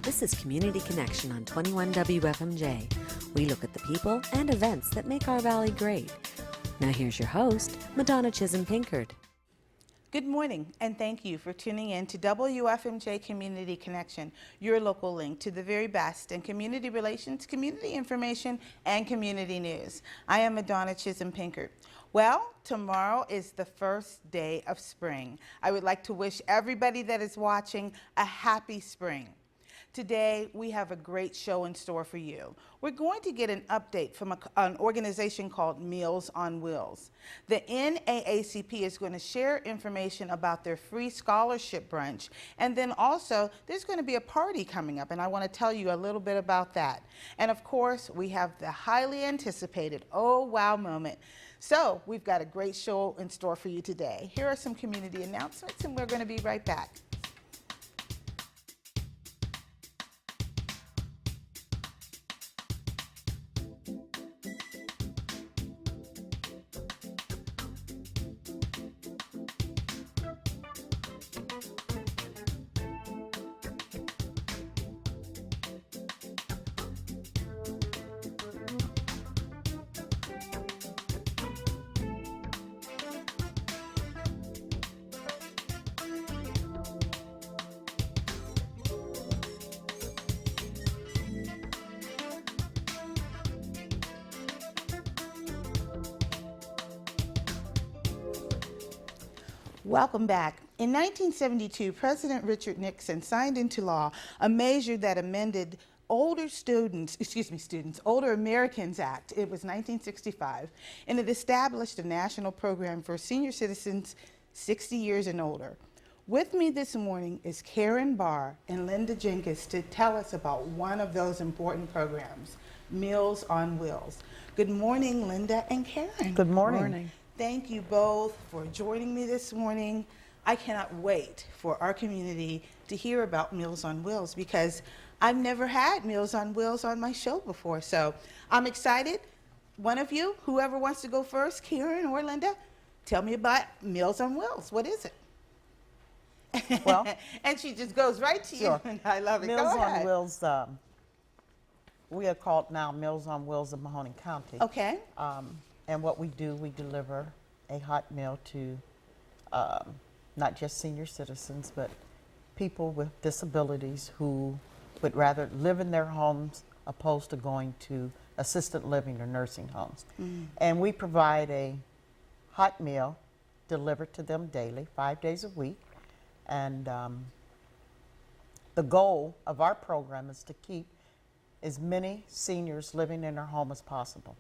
This is Community Connection on 21 WFMJ. We look at the people and events that make our valley great. Now here's your host, Madonna Chism Pinkard. Good morning, and thank you for tuning in to WFMJ Community Connection, your local link to the very best in community relations, community information, and community news. I am Madonna Chism Pinkard. Well, tomorrow is the first day of spring. I would like to wish everybody that is watching a happy spring. Today, we have a great show in store for you. We're going to get an update from an organization called Meals on Wheels. The NAACP is going to share information about their free scholarship brunch, and then also there's going to be a party coming up, and I want to tell you a little bit about that. And of course, we have the highly anticipated oh wow moment. So we've got a great show in store for you today. Here are some community announcements, and we're going to be right back. Welcome back. In 1972, President Richard Nixon signed into law a measure that amended Older Americans Act. It was 1965, and it established a national program for senior citizens 60 years and older. With me this morning is Karen Barr and Linda Jenkins to tell us about one of those important programs, Meals on Wheels. Good morning, Linda and Karen. Good morning. Thank you both for joining me this morning. I cannot wait for our community to hear about Meals on Wheels because I've never had Meals on Wheels on my show before. So I'm excited. One of you, whoever wants to go first, Karen or Linda, tell me about Meals on Wheels. What is it? Well, and she just goes right to sure. you. And I love it. Meals go on ahead. Wheels, we are called now Meals on Wheels of Mahoning County. Okay. And what we do, we deliver a hot meal to not just senior citizens, but people with disabilities who would rather live in their homes opposed to going to assisted living or nursing homes. And we provide a hot meal delivered to them daily, 5 days a week. And the goal of our program is to keep as many seniors living in their home as possible.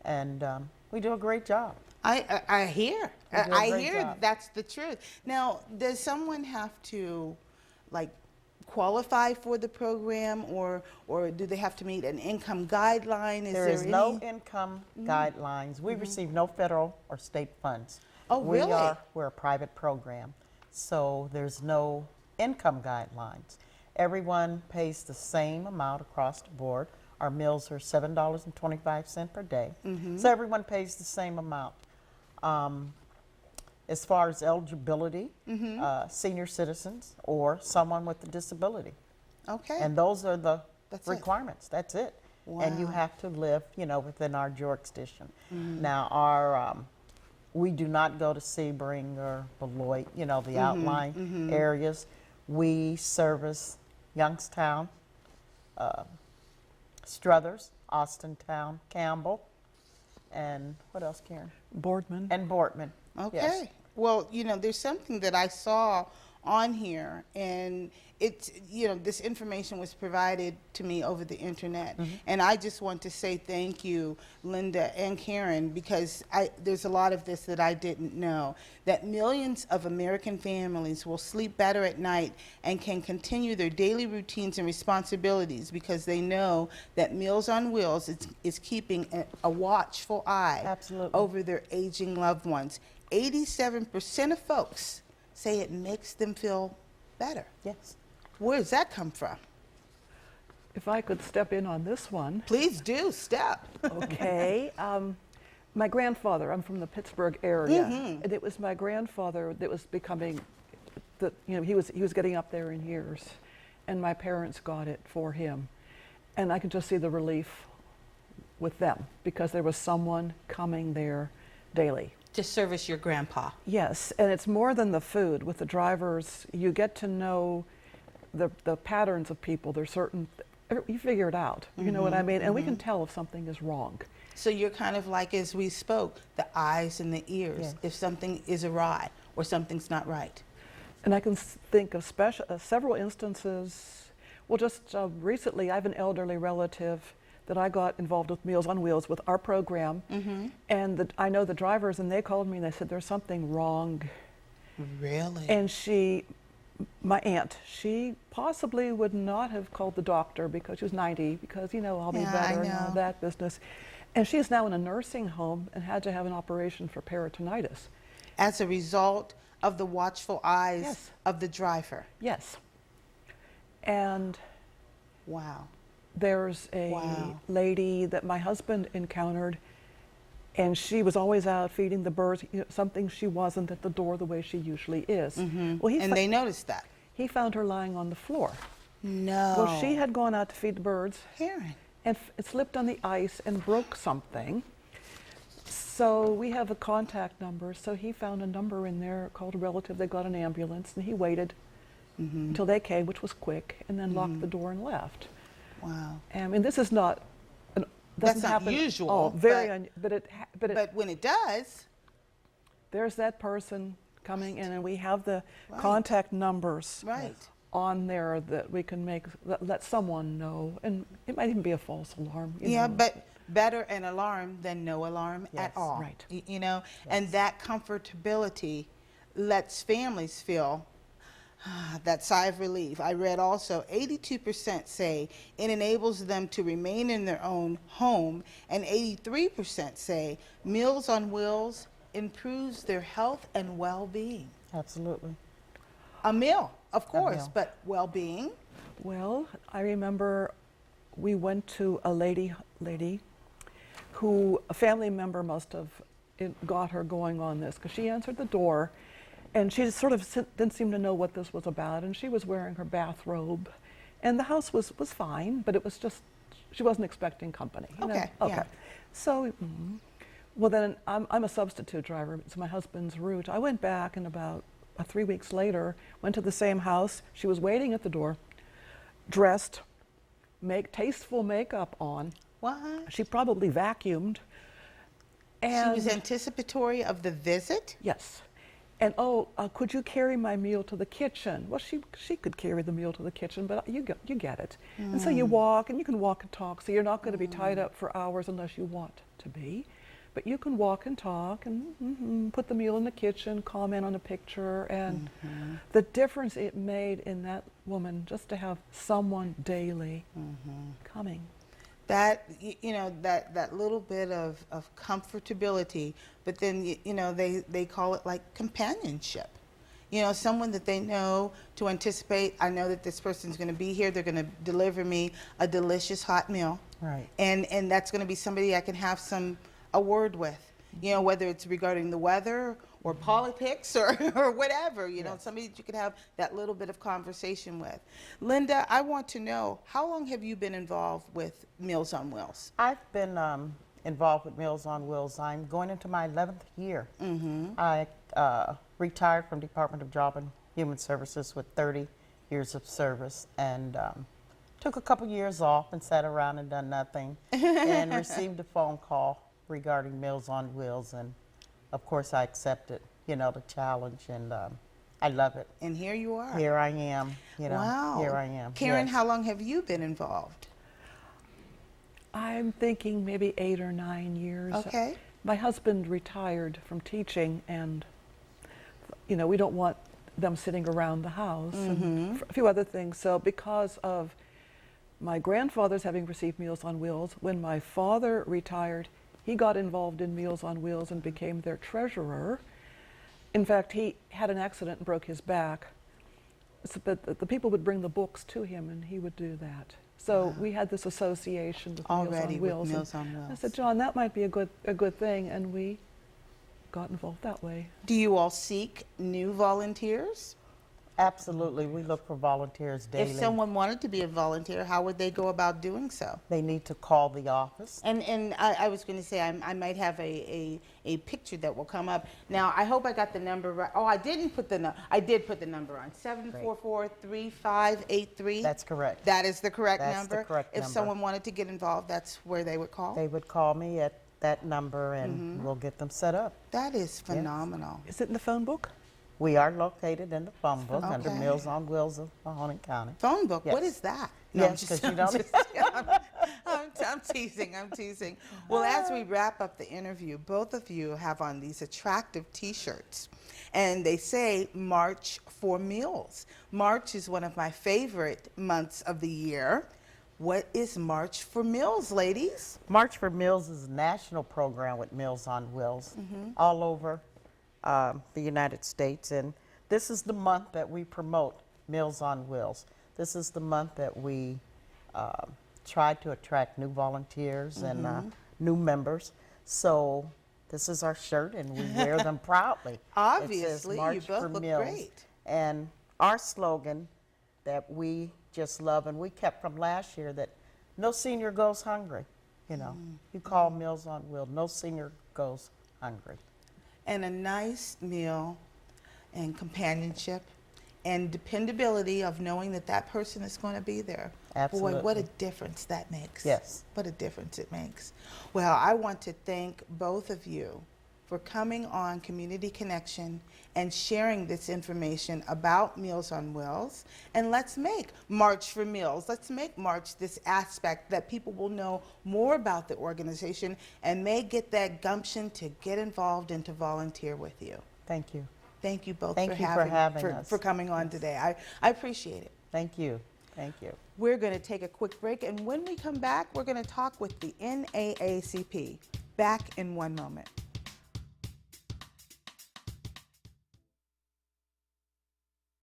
And we do a great job. I hear. I hear job. that's the truth. Now, does someone have to, like, qualify for the program, or do they have to meet an income guideline? There is no income guidelines. We receive no federal or state funds. Oh, really? We're a private program, so there's no income guidelines. Everyone pays the same amount across the board. Our meals are $7.25 per day, so everyone pays the same amount. As far as eligibility, senior citizens or someone with a disability. Okay. And those are the That's requirements. That's it. Wow. And you have to live, within our jurisdiction. Now, we do not go to Sebring or Beloit, the outlying areas. We service Youngstown, Struthers, Austintown, Campbell, and what else, Karen? Boardman. And Boardman. Okay. Yes. Well, there's something that I saw on here, and it's, this information was provided to me over the internet. And I just want to say thank you, Linda and Karen, because there's a lot of this that I didn't know, that millions of American families will sleep better at night and can continue their daily routines and responsibilities because they know that Meals on Wheels is keeping a watchful eye Absolutely. over their aging loved ones. 87% of folks say it makes them feel better. Yes. Where does that come from? If I could step in on this one. Please do, step. Okay. My grandfather, I'm from the Pittsburgh area, and it was my grandfather that was becoming, he was getting up there in years. and my parents got it for him. And I could just see the relief with them because there was someone coming there daily. To service your grandpa. Yes, and it's more than the food. With the drivers, you get to know the patterns of people. There's certain, you figure it out, you know what I mean? And we can tell if something is wrong. So you're kind of like, as we spoke, the eyes and the ears, Yes. if something is awry or something's not right. And I can think of several instances. Well, just recently, I have an elderly relative that I got involved with Meals on Wheels with our program. And I know the drivers, and they called me and they said, there's something wrong. Really? And my aunt, she possibly would not have called the doctor because she was 90, because, you know, I'll be Yeah, better I and all know. that business. And she is now in a nursing home and had to have an operation for peritonitis. As a result of the watchful eyes Yes. of the driver. Yes. And Wow. there's a Wow. lady that my husband encountered, and she was always out feeding the birds, you know, something she wasn't at the door the way she usually is. Well, And they noticed that. he found her lying on the floor. No. Well, she had gone out to feed the birds, Karen. and it slipped on the ice and broke something. So we have a contact number. So he found a number in there, called a relative. They got an ambulance, and he waited until they came, which was quick, and then locked the door and left. Wow. I mean, this is not. That's Doesn't not happen. usual, Oh, very. But when it does, there's that person coming in, and we have the Right. contact numbers right. on there that we can let someone know, and it might even be a false alarm. you Yeah, know. but better an alarm than no alarm Yes. at all. Right. You know, and that comfortability lets families feel that sigh of relief. I read also 82% say it enables them to remain in their own home, and 83% say Meals on Wheels improves their health and well-being. Absolutely. A meal, of course, meal. but well-being. Well, I remember we went to a lady who a family member must have got her going on this, because she answered the door and she sort of didn't seem to know what this was about, and she was wearing her bathrobe, and the house was fine, but it was just, she wasn't expecting company. You know? Okay, yeah. So, well then, I'm a substitute driver. It's my husband's route. I went back, and about 3 weeks later, went to the same house. She was waiting at the door, dressed, tasteful makeup on. What? She probably vacuumed. And She was anticipatory of the visit? yes. And could you carry my meal to the kitchen? Well, she could carry the meal to the kitchen, but you get it. And so you walk, and you can walk and talk. So you're not going to be tied up for hours unless you want to be. But you can walk and talk and put the meal in the kitchen, comment on a picture, and the difference it made in that woman just to have someone daily coming. That, you know, that little bit of comfortability, but then, you know, they call it like companionship. You know, someone that they know to anticipate, I know that this person's going to be here, they're going to deliver me a delicious hot meal. Right. And that's going to be somebody I can have a word with, you know, whether it's regarding the weather or politics or whatever, you know, Yes. somebody that you could have that little bit of conversation with. Linda, I want to know, how long have you been involved with Meals on Wheels? I've been involved with Meals on Wheels. I'm going into my 11th year. I retired from Department of Job and Human Services with 30 years of service, and took a couple years off and sat around and done nothing, and received a phone call regarding Meals on Wheels, and of course I accepted, you know, the challenge, and I love it. And here you are. Here I am, you know, Wow. here I am. Karen, yes. how long have you been involved? I'm thinking maybe 8 or 9 years. Okay. My husband retired from teaching, and you know, we don't want them sitting around the house and a few other things. So because of my grandfather's having received Meals on Wheels, when my father retired, he got involved in Meals on Wheels and became their treasurer. In fact, he had an accident and broke his back. So, but the people would bring the books to him, and he would do that. So we had this association with Already Meals on with Wheels. Meals and on Wheels. I said, John, that might be a good thing, and we got involved that way. Do you all seek new volunteers? Absolutely. We look for volunteers daily. If someone wanted to be a volunteer, how would they go about doing so? They need to call the office. And I was going to say, I might have a picture that will come up. Now, I hope I got the number right. Oh, I didn't put the number. I did put the number on, 744-3583. That's correct. That is the correct That's number? the correct If number. someone wanted to get involved, that's where they would call? They would call me at that number and we'll get them set up. That is phenomenal. Is it in the phone book? We are located in the phone book under Okay. Meals on Wheels of Mahoning County. Phone book, what Yes. is that? Yes, 'cause you don't- I'm teasing, I'm teasing. Well, as we wrap up the interview, both of you have on these attractive t-shirts, and they say March for Meals. March is one of my favorite months of the year. What is March for Meals, ladies? March for Meals is a national program with Meals on Wheels all over the United States. And this is the month that we promote Meals on Wheels. This is the month that we try to attract new volunteers and new members. So this is our shirt and we wear them proudly. It says Obviously, you March both for look Meals. great. And our slogan that we just love and we kept from last year, that no senior goes hungry. You know, you call Meals on Wheels, no senior goes hungry. And a nice meal and companionship and dependability of knowing that that person is going to be there. Absolutely. Boy, what a difference that makes. Yes. What a difference it makes. Well, I want to thank both of you for coming on Community Connection and sharing this information about Meals on Wheels. And let's make March for Meals. Let's make March this aspect that people will know more about the organization and may get that gumption to get involved and to volunteer with you. Thank you. Thank you both Thank for you for having us. for coming on today. I appreciate it. Thank you. Thank you. We're going to take a quick break, and when we come back, we're going to talk with the NAACP. Back in one moment.